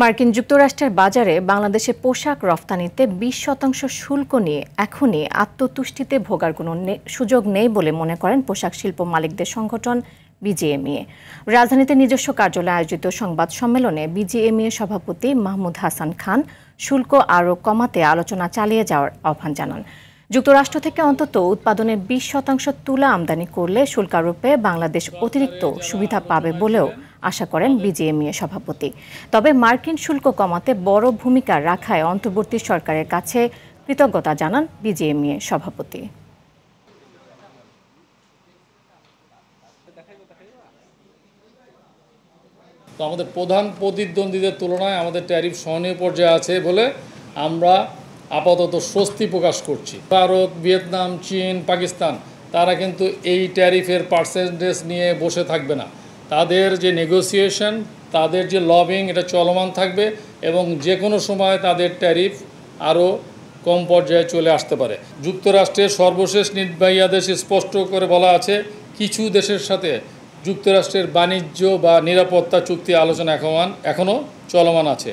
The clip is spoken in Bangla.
মার্কিন যুক্তরাষ্ট্রের বাজারে বাংলাদেশে পোশাক রফতানিতে ২০% শুল্ক নিয়ে এখনই আত্মতুষ্টিতে ভোগার কোনো সুযোগ নেই বলে মনে করেন পোশাক শিল্প মালিকদের সংগঠন বিজিএমইএ। রাজধানীতে নিজস্ব কার্যালয়ে আয়োজিত সংবাদ সম্মেলনে বিজিএমইএ সভাপতি মাহমুদ হাসান খান শুল্ক আরও কমাতে আলোচনা চালিয়ে যাওয়ার আহ্বান জানান। যুক্তরাষ্ট্র থেকে অন্তত উৎপাদনের ২০% তুলা আমদানি করলে শুল্কারোপে বাংলাদেশ অতিরিক্ত সুবিধা পাবে বলেও আশা করেন বিজিএমইএ সভাপতি। তবে মার্কিন শুল্ক কমাতে বড় ভূমিকা রাখায় অন্তর্বর্তী সরকারের কাছে কৃতজ্ঞতা জানান বিজিএমইএ সভাপতি। তো আমাদের প্রধান প্রতিদ্বন্দ্বীদের তুলনায় আমাদের ট্যারিফ সহনীয় পর্যায়ে আছে বলে আমরা আপাতত স্বস্তি প্রকাশ করছি। ভারত, ভিয়েতনাম, চীন, পাকিস্তান তারা কিন্তু এই ট্যারিফের পার্সেন্টেজ নিয়ে বসে থাকবে না। তাদের যে নেগোসিয়েশন, তাদের যে লবিং, এটা চলমান থাকবে এবং যে কোনো সময় তাদের ট্যারিফ আরও কম পর্যায়ে চলে আসতে পারে। যুক্তরাষ্ট্রের সর্বশেষ নির্বাহী আদেশে স্পষ্ট করে বলা আছে, কিছু দেশের সাথে যুক্তরাষ্ট্রের বাণিজ্য বা নিরাপত্তা চুক্তি আলোচনা এখনও চলমান আছে।